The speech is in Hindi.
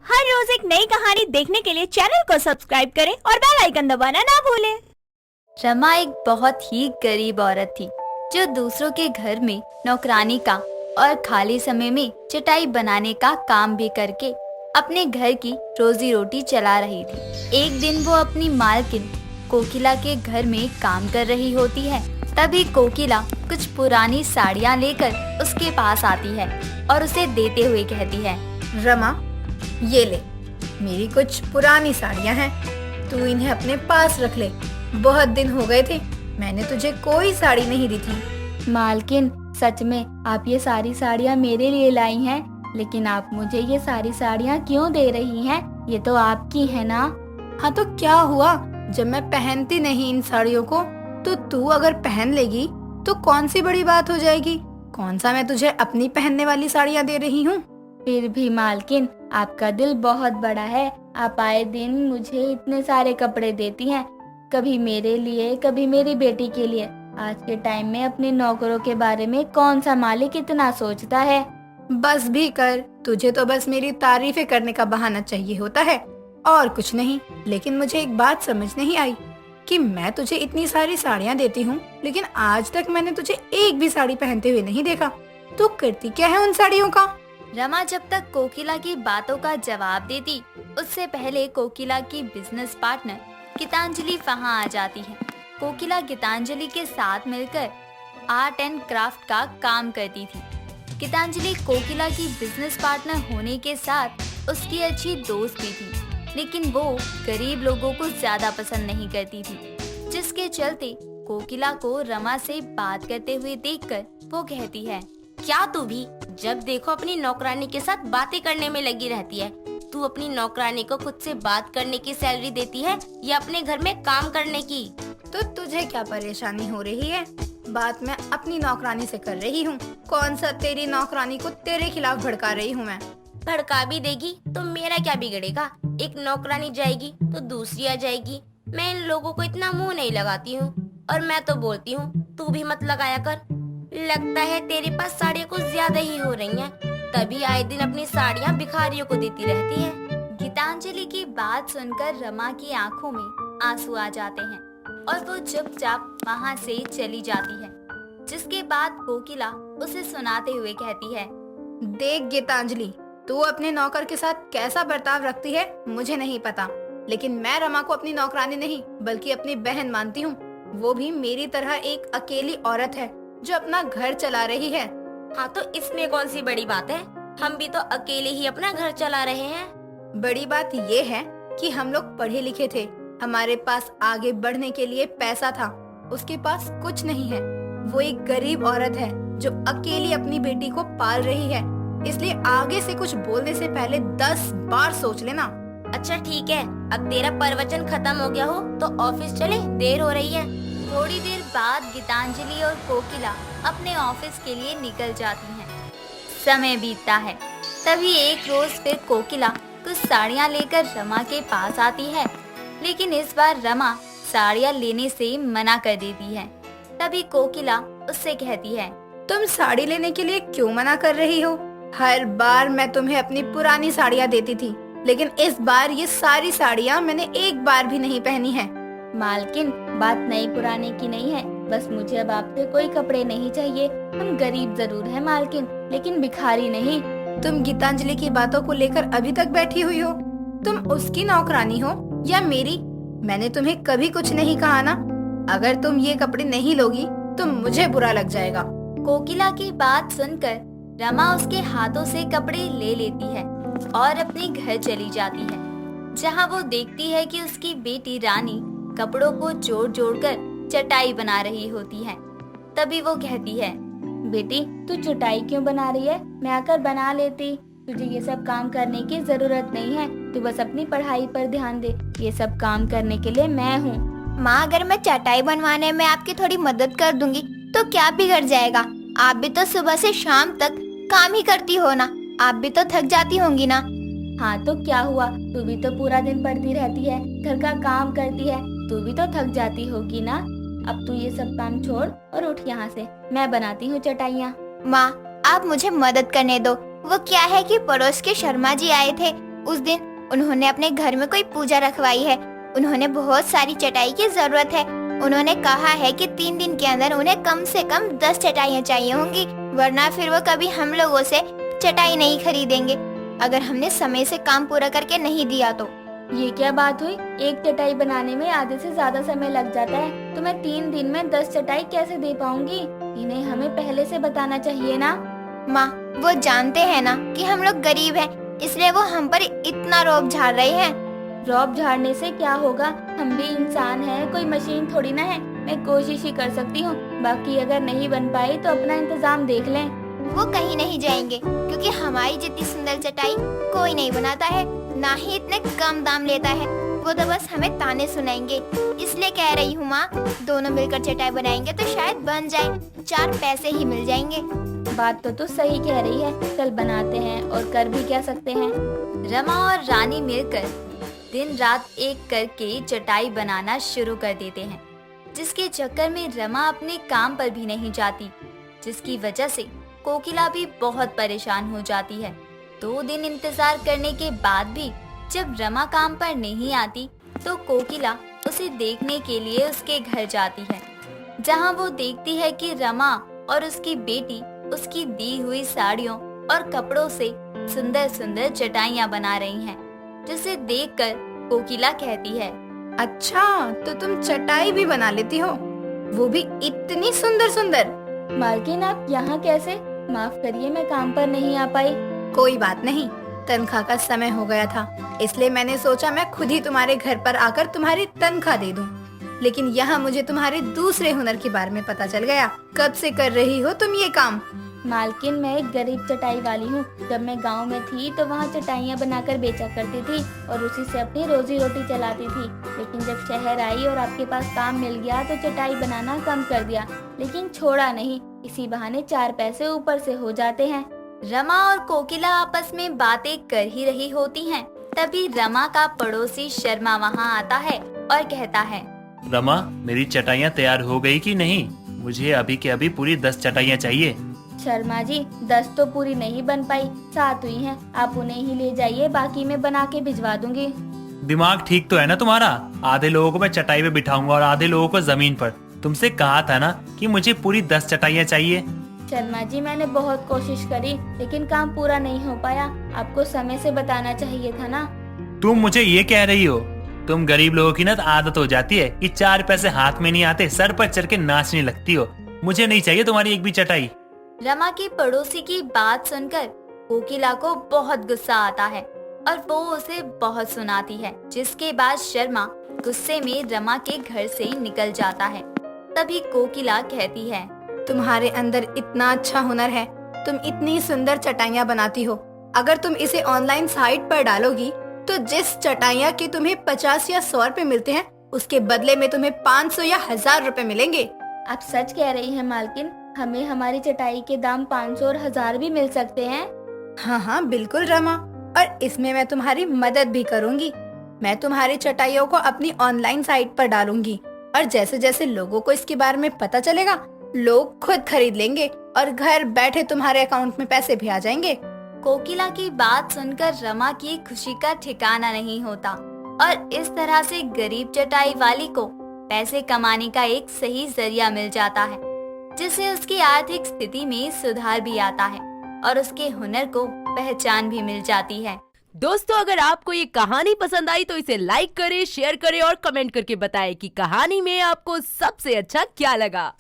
हर रोज एक नई कहानी देखने के लिए चैनल को सब्सक्राइब करें और बेल आइकन दबाना ना भूलें। रमा एक बहुत ही गरीब औरत थी जो दूसरों के घर में नौकरानी का और खाली समय में चटाई बनाने का काम भी करके अपने घर की रोजी रोटी चला रही थी। एक दिन वो अपनी मालकिन कोकिला के घर में काम कर रही होती है। तभी कोकिला कुछ पुरानी साड़ियाँ लेकर उसके पास आती है और उसे देते हुए कहती है, रमा, ये ले, मेरी कुछ पुरानी साड़ियाँ हैं, तू इन्हें अपने पास रख ले। बहुत दिन हो गए थे, मैंने तुझे कोई साड़ी नहीं दी थी। मालकिन, सच में आप ये सारी साड़ियाँ मेरे लिए लाई हैं, लेकिन आप मुझे ये सारी साड़ियाँ क्यों दे रही हैं? ये तो आपकी है ना? हाँ तो क्या हुआ, जब मैं पहनती नहीं इन साड़ियों को तो तू अगर पहन लेगी तो कौन सी बड़ी बात हो जाएगी। कौन सा मैं तुझे अपनी पहनने वाली साड़ियाँ दे रही हूँ। फिर भी मालकिन, आपका दिल बहुत बड़ा है। आप आए दिन मुझे इतने सारे कपड़े देती हैं, कभी मेरे लिए, कभी मेरी बेटी के लिए। आज के टाइम में अपने नौकरों के बारे में कौन सा मालिक इतना सोचता है? बस भी कर, तुझे तो बस मेरी तारीफें करने का बहाना चाहिए होता है और कुछ नहीं। लेकिन मुझे एक बात समझ नहीं आई कि मैं तुझे इतनी सारी साड़ियाँ देती हूँ, लेकिन आज तक मैंने तुझे एक भी साड़ी पहनते हुए नहीं देखा। तू करती क्या है उन साड़ियों का? रमा जब तक कोकिला की बातों का जवाब देती, उससे पहले कोकिला की बिजनेस पार्टनर गीतांजलि वहाँ आ जाती है। कोकिला गीतांजलि के साथ मिलकर आर्ट एंड क्राफ्ट का काम करती थी। गीतांजलि कोकिला की बिजनेस पार्टनर होने के साथ उसकी अच्छी दोस्त भी थी, लेकिन वो गरीब लोगों को ज्यादा पसंद नहीं करती थी, जिसके चलते कोकिला को रमा से बात करते हुए देखकर वो कहती है, क्या तू भी जब देखो अपनी नौकरानी के साथ बातें करने में लगी रहती है? तू अपनी नौकरानी को खुद से बात करने की सैलरी देती है या अपने घर में काम करने की? तो तुझे क्या परेशानी हो रही है? बात मैं अपनी नौकरानी से कर रही हूँ। कौन सा तेरी नौकरानी को तेरे खिलाफ भड़का रही हूँ मैं? भड़का भी देगी तो मेरा क्या बिगड़ेगा? एक नौकरानी जाएगी तो दूसरी आ जाएगी। मैं इन लोगों को इतना मुंह नहीं लगाती हूँ, और मैं तो बोलती हूँ तू भी मत लगाया कर। लगता है तेरे पास साड़ियाँ कुछ ज्यादा ही हो रही हैं, तभी आए दिन अपनी साड़ियाँ भिखारियों को देती रहती है। गीतांजलि की बात सुनकर रमा की आंखों में आंसू आ जाते हैं और वो चुपचाप वहाँ से चली जाती है। जिसके बाद कोकिला उसे सुनाते हुए कहती है, देख गीतांजलि, तू अपने नौकर के साथ कैसा बर्ताव रखती है मुझे नहीं पता, लेकिन मैं रमा को अपनी नौकरानी नहीं बल्कि अपनी बहन मानती हूँ। वो भी मेरी तरह एक अकेली औरत है जो अपना घर चला रही है। हाँ तो इसमें कौन सी बड़ी बात है? हम भी तो अकेले ही अपना घर चला रहे हैं। बड़ी बात ये है कि हम लोग पढ़े लिखे थे, हमारे पास आगे बढ़ने के लिए पैसा था, उसके पास कुछ नहीं है। वो एक गरीब औरत है जो अकेली अपनी बेटी को पाल रही है, इसलिए आगे से कुछ बोलने से पहले 10 बार सोच लेना। अच्छा ठीक है, अब तेरा प्रवचन खत्म हो गया हो तो ऑफिस चले, देर हो रही है। थोड़ी देर बाद गीतांजलि और कोकिला अपने ऑफिस के लिए निकल जाती हैं। समय बीतता है। तभी एक रोज फिर कोकिला कुछ साड़ियाँ लेकर रमा के पास आती है, लेकिन इस बार रमा साड़ियाँ लेने से मना कर देती है। तभी कोकिला उससे कहती है, तुम साड़ी लेने के लिए क्यों मना कर रही हो? हर बार मैं तुम्हें अपनी पुरानी साड़ियाँ देती थी, लेकिन इस बार ये सारी साड़ियाँ मैंने एक बार भी नहीं पहनी है। मालकिन, बात नई पुराने की नहीं है, बस मुझे अब आपसे कोई कपड़े नहीं चाहिए। हम गरीब जरूर हैं मालकिन, लेकिन भिखारी नहीं। तुम गीतांजलि की बातों को लेकर अभी तक बैठी हुई हो? तुम उसकी नौकरानी हो या मेरी? मैंने तुम्हें कभी कुछ नहीं कहा ना। अगर तुम ये कपड़े नहीं लोगी तो मुझे बुरा लग जाएगा। कोकिला की बात सुनकर रमा उसके हाथों से कपड़े ले लेती है और अपने घर चली जाती है, जहाँ वो देखती है कि उसकी बेटी रानी कपड़ों को जोड़ जोड़ कर चटाई बना रही होती है। तभी वो कहती है, बेटी तू चटाई क्यों बना रही है? मैं आकर बना लेती। तुझे ये सब काम करने की जरूरत नहीं है, तू बस अपनी पढ़ाई पर ध्यान दे। ये सब काम करने के लिए मैं हूँ। माँ, अगर मैं चटाई बनवाने में आपकी थोड़ी मदद कर दूंगी तो क्या बिगड़ जाएगा? आप भी तो सुबह से शाम तक काम ही करती हो ना, आप भी तो थक जाती होंगी ना। हाँ तो क्या हुआ, तू भी तो पूरा दिन पढ़ती रहती है, घर का काम करती है, तू भी तो थक जाती होगी ना। अब तू ये सब काम छोड़ और उठ यहाँ से, मैं बनाती हूँ चटाइयाँ। माँ, आप मुझे मदद करने दो। वो क्या है कि पड़ोस के शर्मा जी आए थे, उस दिन उन्होंने अपने घर में कोई पूजा रखवाई है। उन्होंने बहुत सारी चटाई की जरूरत है। उन्होंने कहा है कि 3 दिन के अंदर उन्हें कम से कम 10 चटाइयाँ चाहिए होंगी, वरना फिर वो कभी हम लोगों से चटाई नहीं खरीदेंगे अगर हमने समय से काम पूरा करके नहीं दिया तो। ये क्या बात हुई? एक चटाई बनाने में आधे से ज्यादा समय लग जाता है, तो मैं 3 दिन में 10 चटाई कैसे दे पाऊंगी? इन्हें हमें पहले से बताना चाहिए ना। माँ, वो जानते हैं ना कि हम लोग गरीब हैं, इसलिए वो हम पर इतना रौब झाड़ रहे हैं। रौब झाड़ने से क्या होगा? हम भी इंसान हैं, कोई मशीन थोड़ी ना है। मैं कोशिश ही कर सकती हूँ, बाकी अगर नहीं बन पाई तो अपना इंतजाम देख लें। वो कहीं नहीं जाएंगे, क्योंकि हमारी जितनी सुंदर चटाई कोई नहीं बनाता है, ना ही इतने कम दाम लेता है। वो तो बस हमें ताने सुनाएंगे। इसलिए कह रही हूँ माँ, दोनों मिलकर चटाई बनाएंगे तो शायद बन जाए, 4 पैसे ही मिल जाएंगे। बात तो तू सही कह रही है, चल बनाते हैं, और कर भी क्या सकते हैं। रमा और रानी मिलकर दिन रात एक करके चटाई बनाना शुरू कर देते हैं, जिसके चक्कर में रमा अपने काम पर भी नहीं जाती, जिसकी वजह से कोकिला भी बहुत परेशान हो जाती है। 2 दिन इंतजार करने के बाद भी जब रमा काम पर नहीं आती तो कोकिला उसे देखने के लिए उसके घर जाती है, जहां वो देखती है कि रमा और उसकी बेटी उसकी दी हुई साड़ियों और कपड़ों से सुंदर सुंदर चटाइयाँ बना रही हैं, जिसे देखकर कोकिला कहती है, अच्छा, तो तुम चटाई भी बना लेती हो, वो भी इतनी सुंदर सुंदर। मालकिन आप यहाँ कैसे? माफ करिए, मैं काम पर नहीं आ पाई। कोई बात नहीं, तनख्वाह का समय हो गया था, इसलिए मैंने सोचा मैं खुद ही तुम्हारे घर पर आकर तुम्हारी तनख्वाह दे दूं। लेकिन यहाँ मुझे तुम्हारे दूसरे हुनर के बारे में पता चल गया। कब से कर रही हो तुम ये काम? मालकिन, मैं एक गरीब चटाई वाली हूँ। जब मैं गांव में थी तो वहाँ चटाइयाँ बनाकर बेचा करती थी और उसी से अपनी रोजी रोटी चलाती थी। लेकिन जब शहर आई और आपके पास काम मिल गया तो चटाई बनाना कम कर दिया, लेकिन छोड़ा नहीं। इसी बहाने 4 पैसे ऊपर से हो जाते हैं। रमा और कोकिला आपस में बातें कर ही रही होती हैं। तभी रमा का पड़ोसी शर्मा वहाँ आता है और कहता है, रमा, मेरी चटाइयाँ तैयार हो गई कि नहीं? मुझे अभी के अभी पूरी 10 चटाइयाँ चाहिए। शर्मा जी, 10 तो पूरी नहीं बन पाई, 7 हुई हैं। आप उन्हें ही ले जाइए, बाकी मैं बना के भिजवा दूंगी। दिमाग ठीक तो है ना तुम्हारा? आधे लोगों को मैं चटाई पे बिठाऊंगा और आधे लोगों को जमीन पर। तुमसे कहा था ना कि मुझे पूरी 10 चटाइयाँ चाहिए। शर्मा जी, मैंने बहुत कोशिश करी, लेकिन काम पूरा नहीं हो पाया। आपको समय से बताना चाहिए था ना। तुम मुझे ये कह रही हो? तुम गरीब लोगों की ना आदत हो जाती है कि 4 पैसे हाथ में नहीं आते, सर पर चढ़ के नाचने लगती हो। मुझे नहीं चाहिए तुम्हारी एक भी चटाई। रमा की पड़ोसी की बात सुनकर कोकिला को बहुत गुस्सा आता है और वो उसे बहुत सुनाती है, जिसके बाद शर्मा गुस्से में रमा के घर से निकल जाता है। तभी कोकिला कहती है, तुम्हारे अंदर इतना अच्छा हुनर है, तुम इतनी सुंदर चटाइयाँ बनाती हो। अगर तुम इसे ऑनलाइन साइट पर डालोगी तो जिस चटाइयाँ के तुम्हें 50 या 100 रुपए मिलते हैं, उसके बदले में तुम्हें 500 या 1000 रुपए मिलेंगे। आप सच कह रही हैं मालकिन, हमें हमारी चटाई के दाम 500 और 1000 भी मिल सकते हैं। हाँ हाँ बिल्कुल रमा, और इसमें मैं तुम्हारी मदद भी करूँगी। मैं तुम्हारी चटाइयों को अपनी ऑनलाइन साइट पर डालूंगी और जैसे जैसे लोगों को इसके बारे में पता चलेगा, लोग खुद खरीद लेंगे और घर बैठे तुम्हारे अकाउंट में पैसे भी आ जाएंगे। कोकिला की बात सुनकर रमा की खुशी का ठिकाना नहीं होता और इस तरह से गरीब चटाई वाली को पैसे कमाने का एक सही जरिया मिल जाता है, जिससे उसकी आर्थिक स्थिति में सुधार भी आता है और उसके हुनर को पहचान भी मिल जाती है। दोस्तों, अगर आपको ये कहानी पसंद आई तो इसे लाइक करें, शेयर करें और कमेंट करके बताएं कि कहानी में आपको सबसे अच्छा क्या लगा।